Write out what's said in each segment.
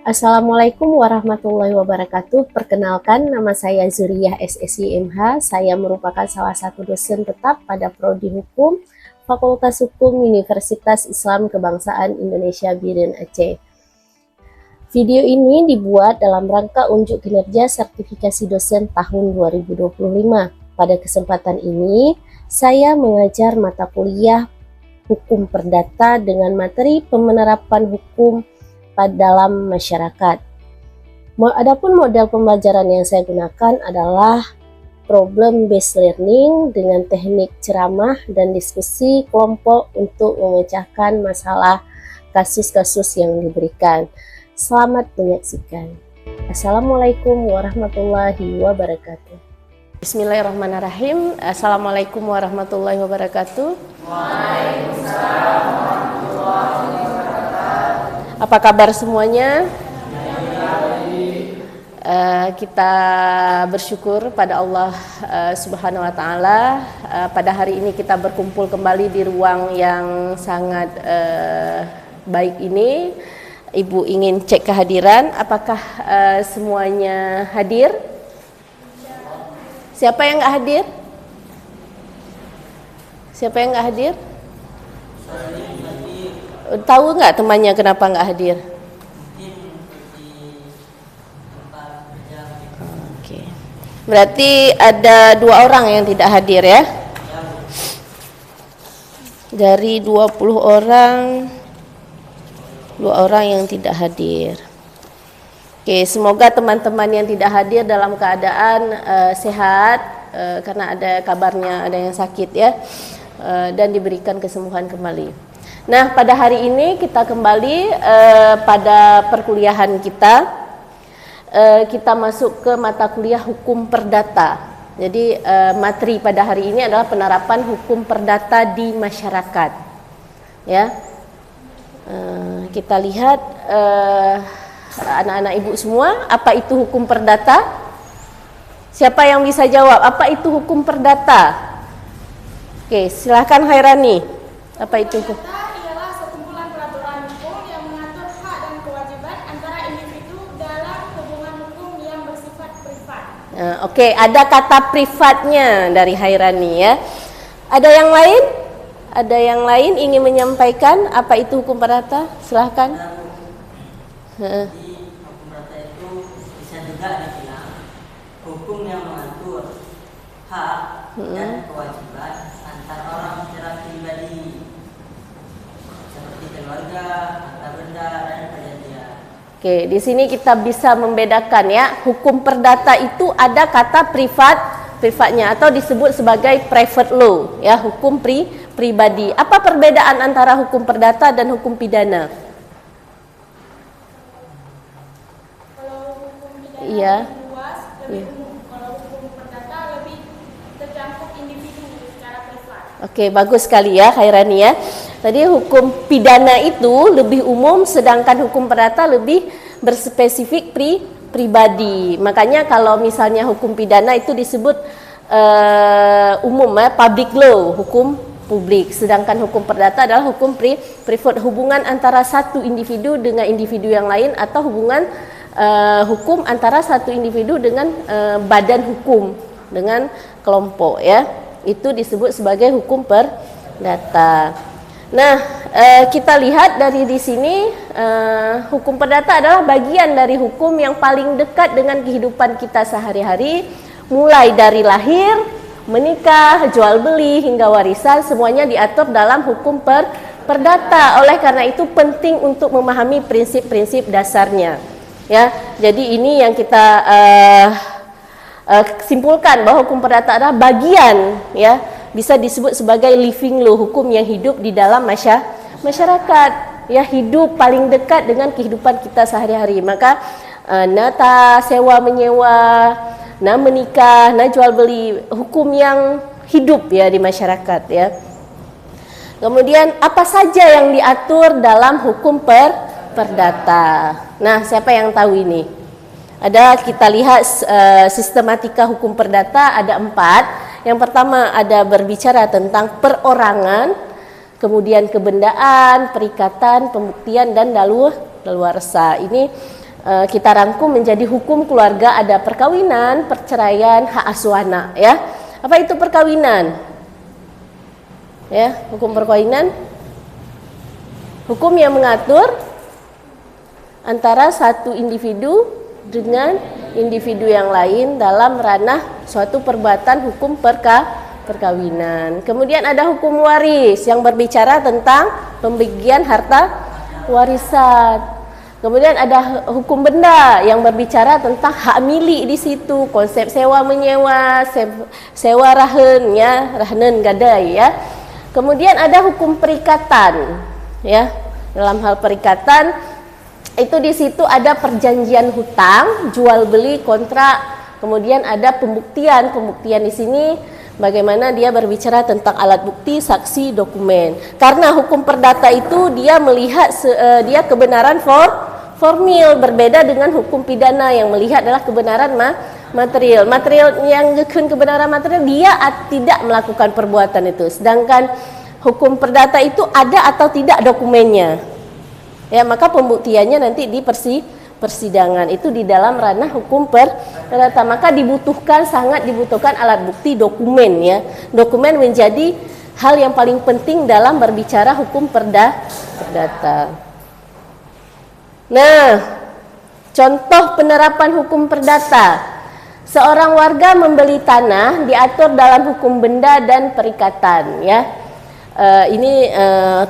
Assalamualaikum warahmatullahi wabarakatuh. Perkenalkan, nama saya Zuriyah SSI MH. Saya merupakan salah satu dosen tetap pada Prodi Hukum Fakultas Hukum Universitas Islam Kebangsaan Indonesia Biren Aceh. Video ini dibuat dalam rangka unjuk kinerja sertifikasi dosen tahun 2025. Pada kesempatan ini, saya mengajar mata kuliah Hukum Perdata dengan materi penerapan hukum dalam masyarakat. Adapun model pembelajaran yang saya gunakan adalah problem based learning dengan teknik ceramah dan diskusi kelompok untuk memecahkan masalah kasus-kasus yang diberikan. Selamat menyaksikan. Assalamualaikum warahmatullahi wabarakatuh. Bismillahirrahmanirrahim. Assalamualaikum warahmatullahi wabarakatuh. Waalaikumsalam warahmatullahi wabarakatuh. Apa kabar semuanya? Kita bersyukur pada Allah Subhanahu wa Ta'ala. Pada hari ini kita berkumpul kembali di ruang yang sangat baik ini. Ibu ingin cek kehadiran. Apakah semuanya hadir? Siapa yang nggak hadir? Siapa yang nggak hadir? Tahu nggak temannya kenapa nggak hadir? Oke. Berarti ada 2 orang yang tidak hadir ya? Dari 20 orang, 2 orang yang tidak hadir. Oke, semoga teman-teman yang tidak hadir dalam keadaan sehat, karena ada kabarnya ada yang sakit ya, dan diberikan kesembuhan kembali. Nah, pada hari ini kita kembali pada perkuliahan kita. Kita masuk ke mata kuliah Hukum Perdata. Jadi materi pada hari ini adalah penerapan hukum perdata di masyarakat. Ya, kita lihat anak-anak ibu semua, apa itu hukum perdata? Siapa yang bisa jawab? Apa itu hukum perdata? Oke, silahkan Hairani. Apa itu hukum? Oke, ada kata privatnya dari Hairani ya. Ada yang lain? Ada yang lain ingin menyampaikan apa itu hukum perdata? Silahkan. Jadi hukum perdata itu bisa juga dibilang hukum yang mengatur hak dan kewajiban antar orang secara pribadi, seperti keluarga, antar benda dan perjanjian. Oke, di sini kita bisa membedakan ya, hukum perdata itu ada kata privatnya atau disebut sebagai private law ya, hukum pribadi. Apa perbedaan antara hukum perdata dan hukum pidana? Kalau hukum pidana Iya. lebih luas, lebih umum. Kalau hukum perdata lebih terjangkau individu secara privat. Oke, bagus sekali ya Hairani ya. Tadi hukum pidana itu lebih umum, sedangkan hukum perdata lebih berspesifik pribadi. Makanya kalau misalnya hukum pidana itu disebut umum ya, public law, hukum publik. Sedangkan hukum perdata adalah hukum privat, hubungan antara satu individu dengan individu yang lain, atau hubungan hukum antara satu individu dengan badan hukum, dengan kelompok ya. Itu disebut sebagai hukum perdata. Nah, kita lihat dari di sini, hukum perdata adalah bagian dari hukum yang paling dekat dengan kehidupan kita sehari-hari, mulai dari lahir, menikah, jual beli hingga warisan, semuanya diatur dalam hukum perdata. Oleh karena itu penting untuk memahami prinsip-prinsip dasarnya. Ya, jadi ini yang kita simpulkan bahwa hukum perdata adalah bagian ya, bisa disebut sebagai living law, hukum yang hidup di dalam masyarakat ya, hidup paling dekat dengan kehidupan kita sehari-hari. Maka nata sewa menyewa, na menikah, na jual beli, hukum yang hidup ya di masyarakat ya. Kemudian apa saja yang diatur dalam hukum perdata? Nah, siapa yang tahu ini? Ada, kita lihat sistematika hukum perdata ada 4. Yang pertama ada berbicara tentang perorangan, kemudian kebendaan, perikatan, pembuktian, dan daluarsa. Ini kita rangkum menjadi hukum keluarga. Ada perkawinan, perceraian, hak asuh anak, ya. Apa itu perkawinan? Ya, hukum perkawinan, hukum yang mengatur antara satu individu dengan individu yang lain dalam ranah suatu perbuatan hukum perkawinan. Kemudian ada hukum waris yang berbicara tentang pembagian harta warisan. Kemudian ada hukum benda yang berbicara tentang hak milik di situ, konsep sewa menyewa, sewa rahen, ya, rahanen gadai, ya. Kemudian ada hukum perikatan, ya. Dalam hal perikatan itu di situ ada perjanjian hutang, jual beli, kontrak. Kemudian ada pembuktian. Pembuktian di sini bagaimana dia berbicara tentang alat bukti, saksi, dokumen. Karena hukum perdata itu dia melihat dia kebenaran formil, berbeda dengan hukum pidana yang melihat adalah kebenaran material. Material yang kebenaran material dia tidak melakukan perbuatan itu. Sedangkan hukum perdata itu ada atau tidak dokumennya. Ya, maka pembuktiannya nanti di persidangan itu di dalam ranah hukum perdata. Maka sangat dibutuhkan alat bukti, dokumen, ya. Dokumen menjadi hal yang paling penting dalam berbicara hukum perdata. Nah, contoh penerapan hukum perdata. Seorang warga membeli tanah diatur dalam hukum benda dan perikatan, ya. Ini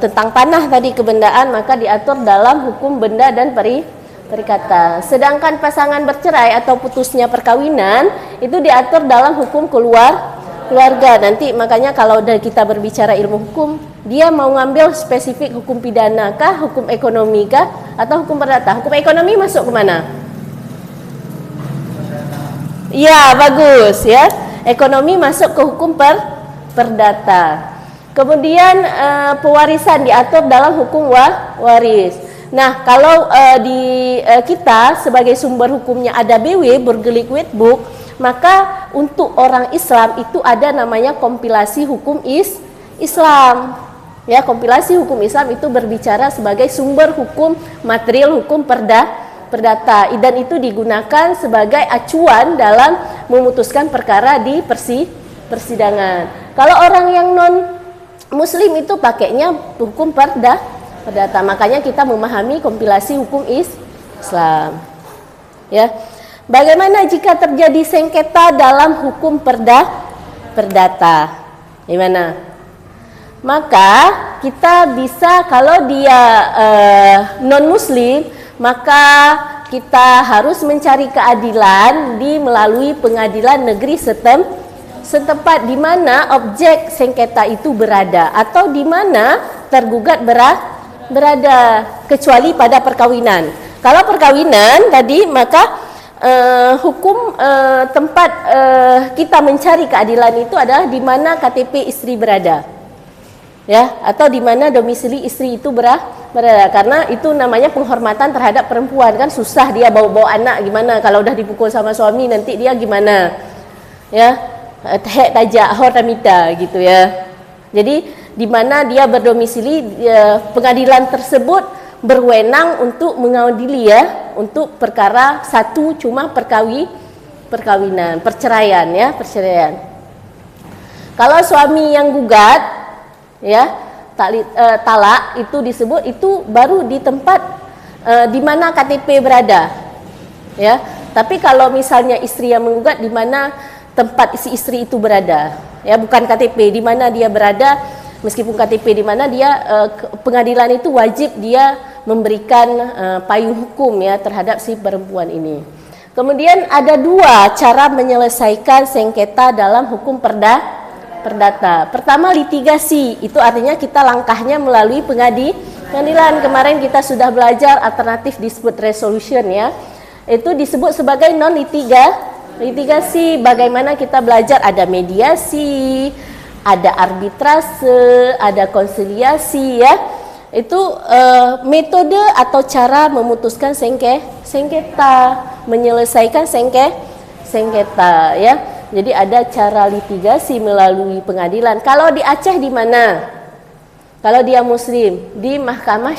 tentang tanah tadi, kebendaan, maka diatur dalam hukum benda dan perikatan. Sedangkan pasangan bercerai atau putusnya perkawinan itu diatur dalam hukum keluarga. Nanti makanya kalau kita berbicara ilmu hukum, dia mau ngambil spesifik hukum pidana kah, hukum ekonomi kah, atau hukum perdata. Hukum ekonomi masuk ke mana? Iya, bagus, ya. Ekonomi masuk ke hukum perdata. Kemudian pewarisan diatur dalam hukum waris. Nah, kalau di kita sebagai sumber hukumnya ada BW, Burgerlijk Wetboek, maka untuk orang Islam itu ada namanya kompilasi hukum Islam. Ya, kompilasi hukum Islam itu berbicara sebagai sumber hukum material hukum perdata, dan itu digunakan sebagai acuan dalam memutuskan perkara di persidangan. Kalau orang yang non Muslim itu pakainya hukum perdata. Makanya kita memahami kompilasi hukum Islam. Ya. Bagaimana jika terjadi sengketa dalam hukum perdata? Gimana? Maka kita bisa, kalau dia non Muslim, maka kita harus mencari keadilan melalui pengadilan negeri setempat di mana objek sengketa itu berada atau di mana tergugat berada, kecuali pada perkawinan. Kalau perkawinan tadi, maka hukum tempat kita mencari keadilan itu adalah di mana KTP istri berada, ya, atau di mana domisili istri itu berada, karena itu namanya penghormatan terhadap perempuan. Kan susah dia bawa anak, gimana kalau udah dipukul sama suami, nanti dia gimana, ya. Hek tajak hortamita gitu, ya. Jadi di mana dia berdomisili, pengadilan tersebut berwenang untuk mengadili, ya, untuk perkara satu cuma perkawinan, perceraian, ya, perceraian. Kalau suami yang gugat, ya, talak itu disebut, itu baru di tempat di mana KTP berada, ya. Tapi kalau misalnya istri yang menggugat, di mana tempat si istri itu berada, ya, bukan KTP, di mana dia berada, meskipun KTP di mana dia, pengadilan itu wajib dia memberikan payung hukum, ya, terhadap si perempuan ini. Kemudian ada dua cara menyelesaikan sengketa dalam hukum perdata. Pertama, litigasi, itu artinya kita langkahnya melalui pengadilan. Kemarin kita sudah belajar alternatif dispute resolution, ya, itu disebut sebagai non litigasi. Bagaimana kita belajar ada mediasi, ada arbitrase, ada konsiliasi, ya. Itu metode atau cara memutuskan sengketa, menyelesaikan sengketa, ya. Jadi ada cara litigasi melalui pengadilan. Kalau di Aceh di mana? Kalau dia Muslim, di Mahkamah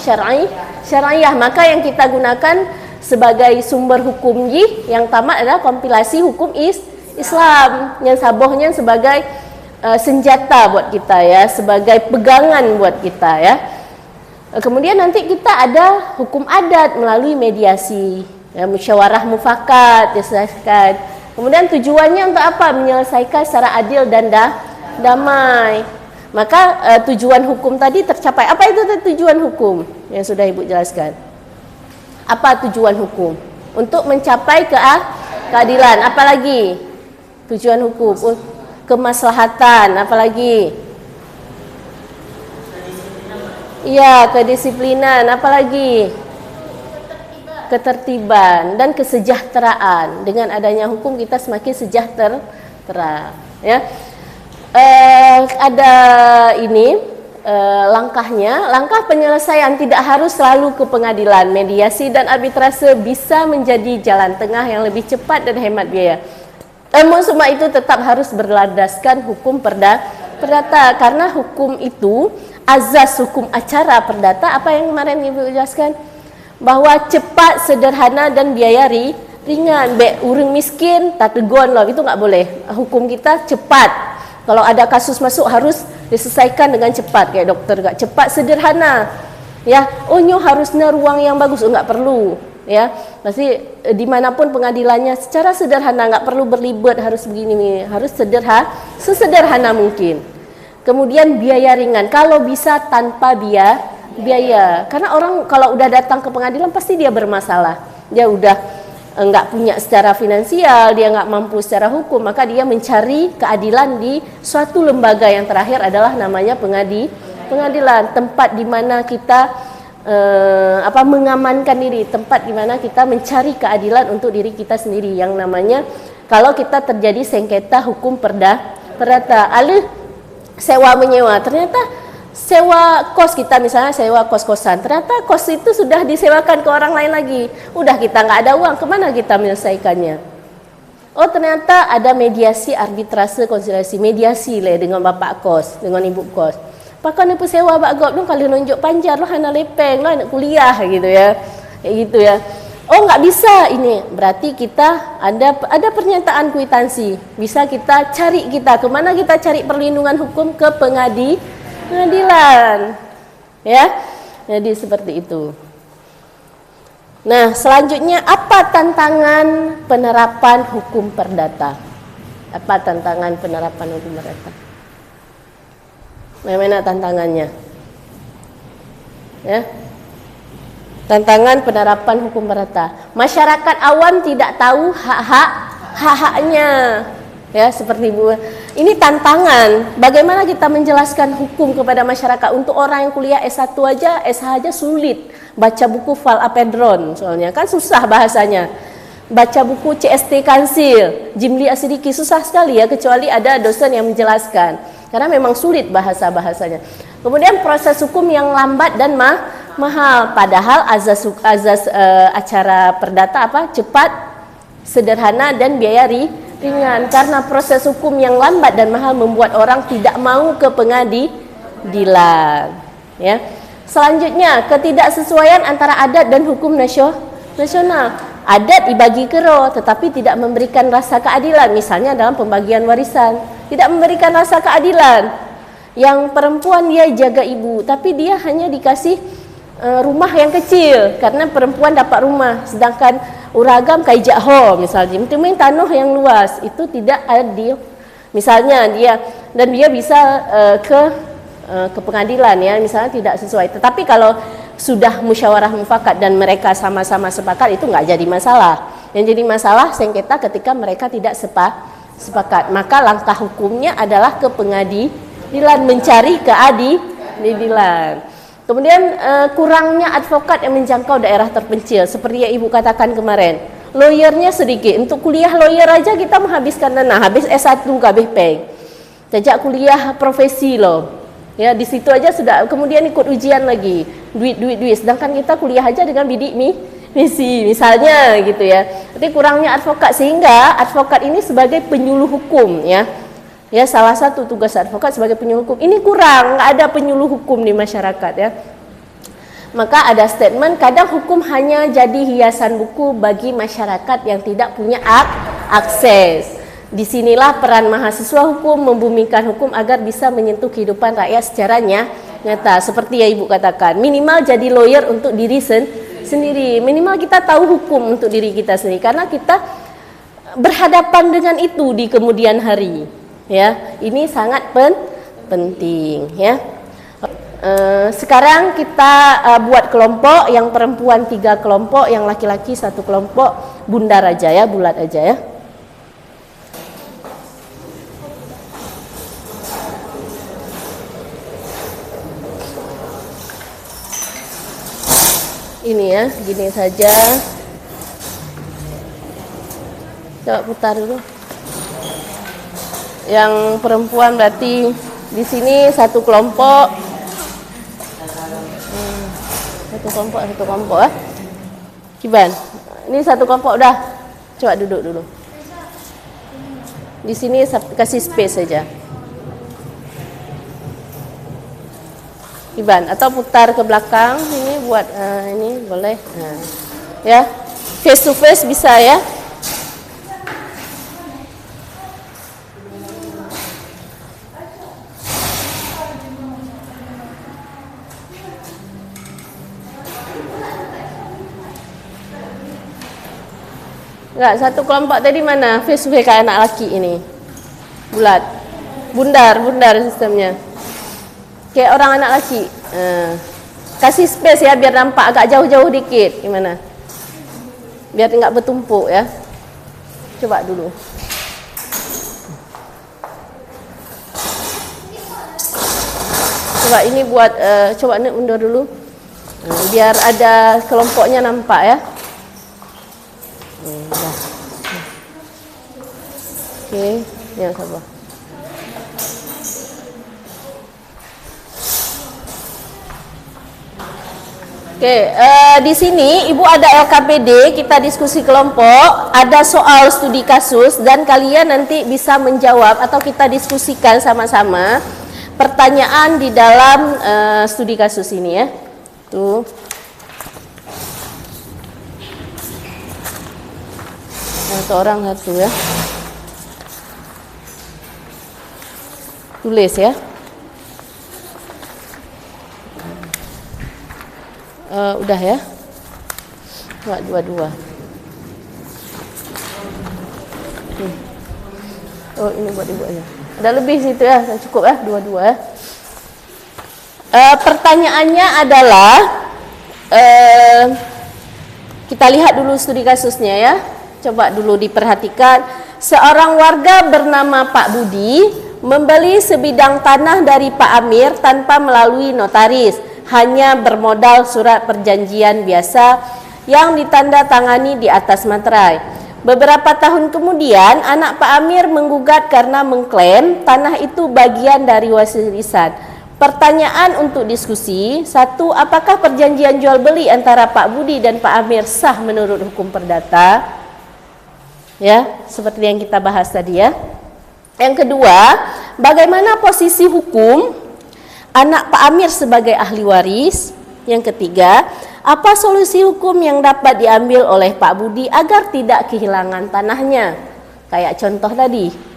Syariah, maka yang kita gunakan sebagai sumber hukum yang tamat adalah kompilasi hukum Islam yang sabohnya sebagai senjata buat kita ya, sebagai pegangan buat kita ya. Kemudian nanti kita ada hukum adat melalui mediasi, ya, musyawarah mufakat diselesaikan. Kemudian tujuannya untuk apa? Menyelesaikan secara adil dan damai. Maka tujuan hukum tadi tercapai. Apa itu tujuan hukum yang sudah Ibu jelaskan? Apa tujuan hukum? Untuk mencapai keadilan. Apalagi tujuan hukum? Kemaslahatan. Apalagi? Iya, kedisiplinan. Apalagi? Ketertiban dan kesejahteraan. Dengan adanya hukum kita semakin sejahtera. Ya. Ada ini. Langkah penyelesaian tidak harus selalu ke pengadilan. Mediasi dan arbitrase bisa menjadi jalan tengah yang lebih cepat dan hemat biaya. Namun semua itu tetap harus berlandaskan hukum perdata, karena hukum itu, azas hukum acara perdata, apa yang kemarin Ibu jelaskan, bahwa cepat, sederhana dan biaya ringan. Orang miskin tak tegon loh, itu nggak boleh. Hukum kita cepat. Kalau ada kasus masuk harus diselesaikan dengan cepat, kayak dokter gak cepat, sederhana. Ya, harusnya ruang yang bagus, nggak perlu. Ya, pasti dimanapun pengadilannya secara sederhana, nggak perlu berlibat, harus begini, harus sesederhana mungkin. Kemudian biaya ringan, kalau bisa tanpa biaya. Karena orang kalau udah datang ke pengadilan pasti dia bermasalah. Dia udah nggak punya secara finansial, dia nggak mampu secara hukum, maka dia mencari keadilan di suatu lembaga yang terakhir adalah namanya pengadilan, tempat di mana kita mengamankan diri, tempat di mana kita mencari keadilan untuk diri kita sendiri, yang namanya kalau kita terjadi sengketa hukum perdata, sewa menyewa, ternyata sewa kos kita, misalnya sewa kos-kosan, ternyata kos itu sudah disewakan ke orang lain lagi, udah kita nggak ada uang, kemana kita menyelesaikannya? Oh, ternyata ada mediasi, arbitrase, konsiliasi, mediasi lah dengan bapak kos, dengan ibu kos. Pakai nipu sewa bak gop dong, kali nunjuk panjar lo, hana lepeng lo, anak kuliah gitu ya, kayak gitu ya. Oh, nggak bisa ini, berarti kita ada pernyataan kwitansi, bisa kita cari, kemana kita cari perlindungan hukum? Ke pengadilan, ya. Jadi seperti itu. Nah, selanjutnya apa tantangan penerapan hukum perdata? Apa tantangan penerapan hukum perdata? Bagaimana tantangannya? Ya. Tantangan penerapan hukum perdata. Masyarakat awam tidak tahu hak-haknya. Ya, seperti Bu. Ini tantangan. Bagaimana kita menjelaskan hukum kepada masyarakat? Untuk orang yang kuliah S1 aja, SH aja sulit. Baca buku Val Apedron soalnya kan susah bahasanya. Baca buku CST Kansil, Jimli Asidiki susah sekali ya, kecuali ada dosen yang menjelaskan. Karena memang sulit bahasanya. Kemudian proses hukum yang lambat dan mahal. Padahal azas acara perdata apa? Cepat, sederhana dan biaya ringan. Karena proses hukum yang lambat dan mahal membuat orang tidak mau ke pengadilan. Ya. Selanjutnya, ketidaksesuaian antara adat dan hukum nasional. Adat dibagi kero, tetapi tidak memberikan rasa keadilan. Misalnya dalam pembagian warisan, tidak memberikan rasa keadilan. Yang perempuan dia jaga ibu, tapi dia hanya dikasih rumah yang kecil karena perempuan dapat rumah, sedangkan uragam kaijak ho misalnya, mungkin tanah yang luas, itu tidak adil. Misalnya dia bisa ke pengadilan ya, misalnya tidak sesuai. Tetapi kalau sudah musyawarah mufakat dan mereka sama-sama sepakat, itu nggak jadi masalah. Yang jadi masalah sengketa ketika mereka tidak sepakat. Maka langkah hukumnya adalah ke pengadilan, mencari keadilan. Kemudian kurangnya advokat yang menjangkau daerah terpencil, seperti yang Ibu katakan kemarin. Lawyernya sedikit. Untuk kuliah lawyer aja kita menghabiskan dana, habis S1 kabeh peng. Jajak kuliah profesi loh. Ya, di situ aja sudah, kemudian ikut ujian lagi, duit. Sedangkan kita kuliah aja dengan bidik misi, misalnya gitu ya. Jadi kurangnya advokat, sehingga advokat ini sebagai penyuluh hukum ya. Ya, salah satu tugas advokat sebagai penyuluh hukum. Ini kurang, nggak ada penyuluh hukum di masyarakat ya. Maka ada statement, kadang hukum hanya jadi hiasan buku bagi masyarakat yang tidak punya akses. Disinilah peran mahasiswa hukum membumikan hukum agar bisa menyentuh kehidupan rakyat secara nyata. Seperti yang Ibu katakan, minimal jadi lawyer untuk diri sendiri. Minimal kita tahu hukum untuk diri kita sendiri, karena kita berhadapan dengan itu di kemudian hari. Ya, ini sangat penting. Ya. Sekarang kita buat kelompok, yang perempuan 3 kelompok, yang laki-laki 1 kelompok, bundar aja ya, bulat aja ya. Ini ya, gini saja. Coba putar dulu. Yang perempuan berarti di sini 1 kelompok. Satu kelompok ya. Kiban, ini 1 kelompok udah. Coba duduk dulu. Di sini kasih space saja. Kiban, atau putar ke belakang ini buat ini boleh. Nah, ya, face to face bisa ya. Enggak, 1 kelompok tadi mana? Face to face kayak anak laki ini. Bulat. Bundar sistemnya. Kayak orang anak laki. Kasih space ya biar nampak agak jauh-jauh dikit. Gimana? Biar enggak bertumpuk ya. Coba dulu. Coba ini buat coba mundur dulu. Biar ada kelompoknya nampak ya. Oke, yang sabar. Oke, di sini Ibu ada LKPD, kita diskusi kelompok, ada soal studi kasus dan kalian nanti bisa menjawab atau kita diskusikan sama-sama pertanyaan di dalam studi kasus ini ya. Tuh. Satu orang satu ya. Tulis ya. Udah ya. Dua. Oh ini buat ibu aja. Ada lebih situ ya, cukup ya, dua ya. Pertanyaannya adalah kita lihat dulu studi kasusnya ya. Coba dulu diperhatikan. Seorang warga bernama Pak Budi membeli sebidang tanah dari Pak Amir tanpa melalui notaris, hanya bermodal surat perjanjian biasa yang ditandatangani di atas materai. Beberapa tahun kemudian, anak Pak Amir menggugat karena mengklaim tanah itu bagian dari warisan. Pertanyaan untuk diskusi: 1. Apakah perjanjian jual beli antara Pak Budi dan Pak Amir sah menurut hukum perdata? Ya, seperti yang kita bahas tadi ya. Yang kedua, bagaimana posisi hukum anak Pak Amir sebagai ahli waris? Yang ketiga, apa solusi hukum yang dapat diambil oleh Pak Budi agar tidak kehilangan tanahnya? Kayak contoh tadi.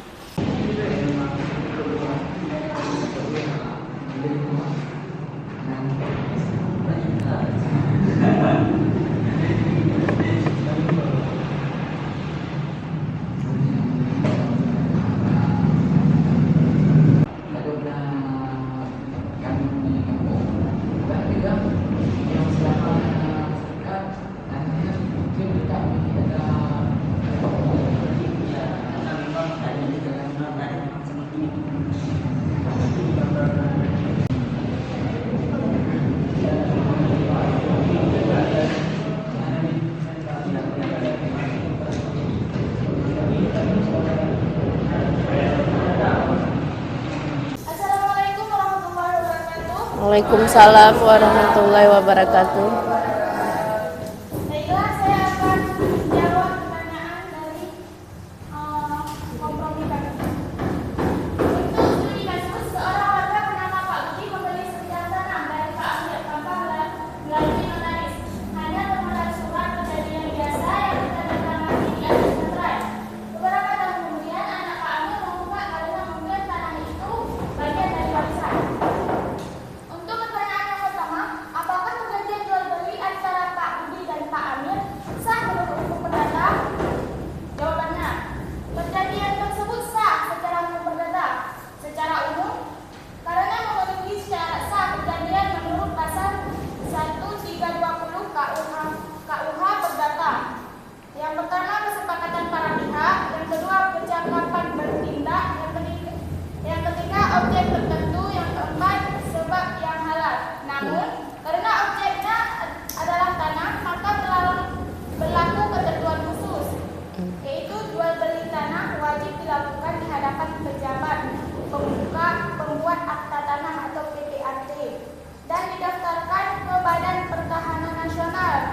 Waalaikumsalam warahmatullahi wabarakatuh. Baiklah, saya akan menjawab pertanyaan dari kompromi kami. Untuk studi kasus, seorang warga bernama Pak Budi membeli sebidang tanah dari Pak Amir tanpa melalui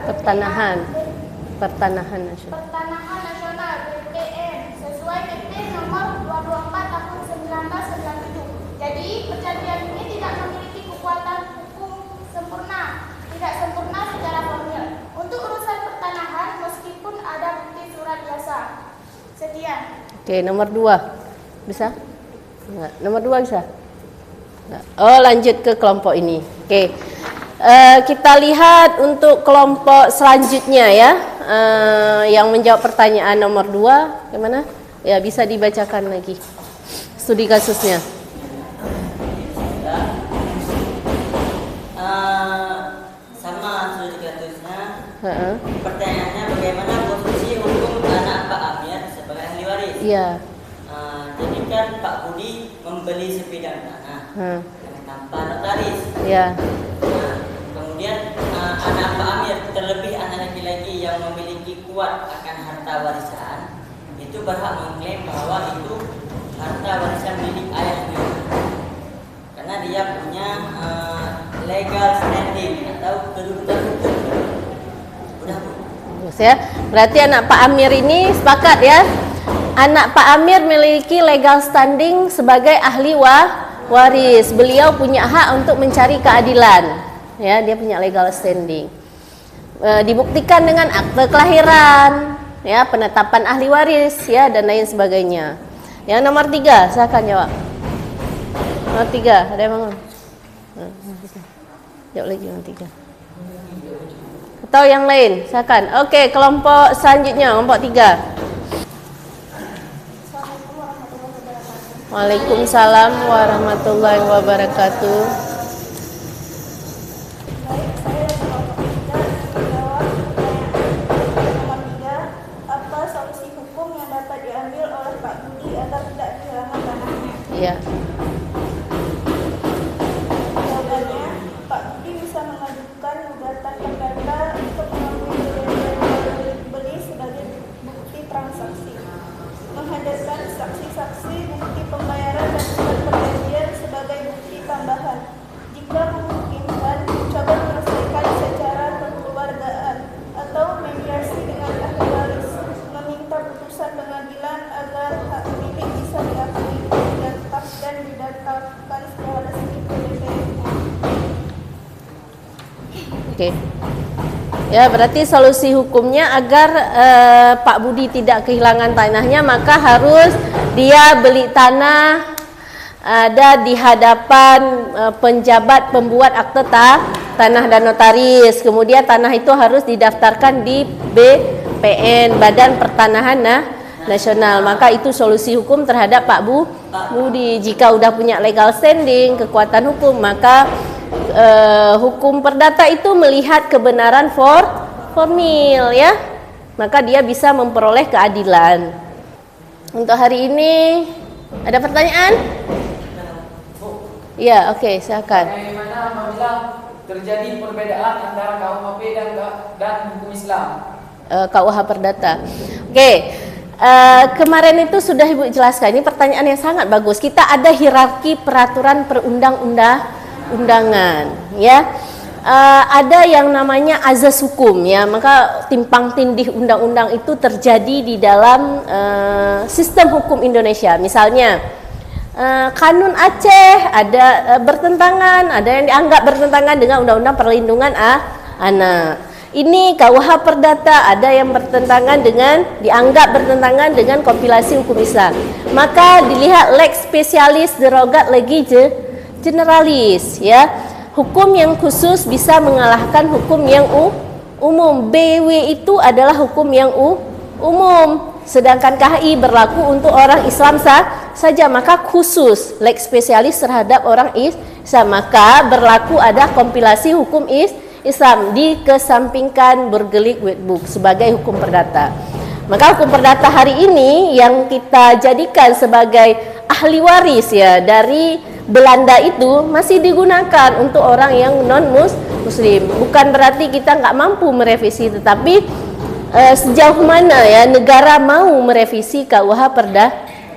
Pertanahan nasional. Pertanahan Nasional (BPN) sesuai PP nomor 224 tahun 1997. Jadi perjanjian ini tidak memiliki kekuatan hukum sempurna, tidak sempurna secara formil. Untuk urusan pertanahan meskipun ada bukti surat biasa. Sekian. Oke, nomor 2 bisa? Enggak. Nomor 2 bisa? Enggak. Oh, lanjut ke kelompok ini. Oke. Kita lihat untuk kelompok selanjutnya ya, yang menjawab pertanyaan nomor 2 gimana? Ya, bisa dibacakan lagi studi kasusnya. Sama studi kasusnya. Pertanyaannya bagaimana posisi hukum anak Pak Amir sebagai ahli waris? Iya. Jadi kan Pak Budi membeli sebidang tanah tanpa notaris. Iya. Kemudian anak Pak Amir, terlebih anak laki-laki yang memiliki kuat akan harta warisan, itu berhak mengklaim bahwa itu harta warisan milik ayahnya, karena dia punya legal standing atau kedudukan hukum. Udah Bu. Bagus ya. Berarti anak Pak Amir ini sepakat ya. Anak Pak Amir memiliki legal standing sebagai ahli waris. Beliau punya hak untuk mencari keadilan. Ya, dia punya legal standing. Dibuktikan dengan akte kelahiran, ya, penetapan ahli waris, ya, dan lain sebagainya. Yang nomor 3, silakan jawab. Nomor 3, ada yang bangun? Jawab lagi nomor 3. Atau yang lain, silakan. Oke, kelompok selanjutnya, kelompok 3. Waalaikumsalam warahmatullahi wabarakatuh. Baik, saya kelompok 3 menjawab pertanyaan nomor 3. Apa solusi hukum yang dapat diambil oleh Pak Budi agar tidak kehilangan tanahnya? Iya. Jawabannya, Pak Budi bisa mengajukan gugatan perdata untuk mengambil beli sebagai bukti transaksi, menghadirkan saksi-saksi, bukti pembayaran dan surat perjanjian sebagai bukti tambahan. Jika memungkinkan, coba menyelesaikan secara kekeluargaan atau mediasi dengan ahli waris, meminta putusan pengadilan agar hak milik bisa diakui dan didaftarkan secara resmi ke BPN. Oke. Ya, berarti solusi hukumnya agar Pak Budi tidak kehilangan tanahnya, maka harus dia beli tanah ada di hadapan penjabat pembuat akte tanah dan notaris. Kemudian tanah itu harus didaftarkan di BPN, Badan Pertanahan Nasional. Maka itu solusi hukum terhadap Pak Budi. Jika udah punya legal standing, kekuatan hukum, maka hukum perdata itu melihat kebenaran formil, ya. Maka dia bisa memperoleh keadilan. Untuk hari ini ada pertanyaan? Ya, oke, silakan. Bagaimana apabila terjadi perbedaan antara KUHP dan hukum Islam? KUH Perdata. Oke. Kemarin itu sudah Ibu jelaskan. Ini pertanyaan yang sangat bagus. Kita ada hierarki peraturan perundang-undangan, ya. Ada yang namanya azas hukum, ya. Maka timpang tindih undang-undang itu terjadi di dalam sistem hukum Indonesia. Misalnya Kanun Aceh ada bertentangan, ada yang dianggap bertentangan dengan Undang-Undang Perlindungan Anak. Ini KUH Perdata ada yang dianggap bertentangan dengan kompilasi hukum Islam. Maka dilihat lex specialis derogat legi generalis, ya. Hukum yang khusus bisa mengalahkan hukum yang umum. BW itu adalah hukum yang umum. Sedangkan KHI berlaku untuk orang Islam saja, maka khusus lex spesialis terhadap orang Islam, maka berlaku ada kompilasi hukum Islam, dikesampingkan Burgerlijk Wetboek sebagai hukum perdata. Maka hukum perdata hari ini yang kita jadikan sebagai ahli waris, ya, dari Belanda itu masih digunakan untuk orang yang non muslim. Bukan berarti kita nggak mampu merevisi, tetapi sejauh mana, ya, negara mau merevisi KUH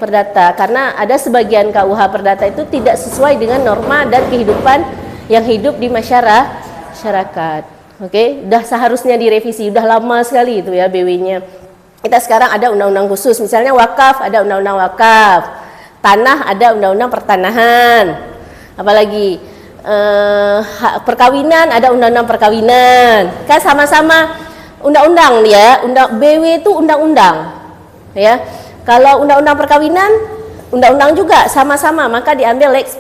Perdata, karena ada sebagian KUH Perdata itu tidak sesuai dengan norma dan kehidupan yang hidup di masyarakat. Oke, udah seharusnya direvisi, udah lama sekali itu ya BW-nya. Kita sekarang ada undang-undang khusus, misalnya wakaf ada undang-undang wakaf, tanah ada undang-undang pertanahan, apalagi perkawinan ada undang-undang perkawinan, kan sama-sama undang-undang ya, BW itu undang-undang ya. Kalau undang-undang perkawinan, undang-undang juga sama-sama, maka diambil lex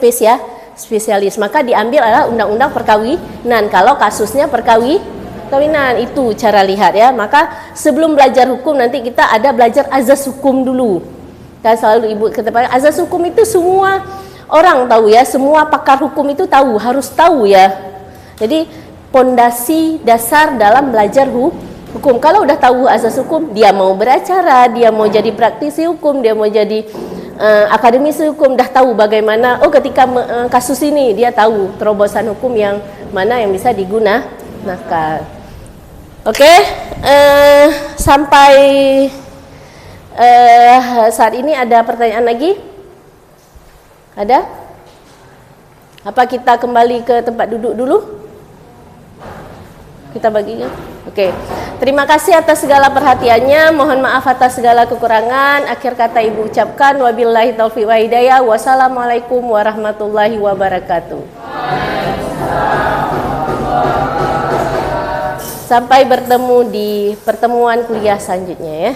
spesialis, maka diambil adalah undang-undang perkawinan kalau kasusnya perkawinan. Itu cara lihat ya. Maka sebelum belajar hukum nanti kita ada belajar azas hukum dulu. Kan selalu ibu katakan azas hukum itu semua orang tahu ya, semua pakar hukum itu tahu, harus tahu ya. Jadi pondasi dasar dalam belajar hukum. Kalau udah tahu azas hukum, dia mau beracara, dia mau jadi praktisi hukum, dia mau jadi akademisi hukum, dah tahu bagaimana, ketika kasus ini dia tahu terobosan hukum yang mana yang bisa digunakan. Oke, sampai saat ini ada pertanyaan lagi? Ada? Apa kita kembali ke tempat duduk dulu? Kita bagi ya? Oke. Terima kasih atas segala perhatiannya. Mohon maaf atas segala kekurangan. Akhir kata ibu ucapkan wabillahi taufiq wa hidayah. Wassalamualaikum warahmatullahi wabarakatuh. Sampai bertemu di pertemuan kuliah selanjutnya ya.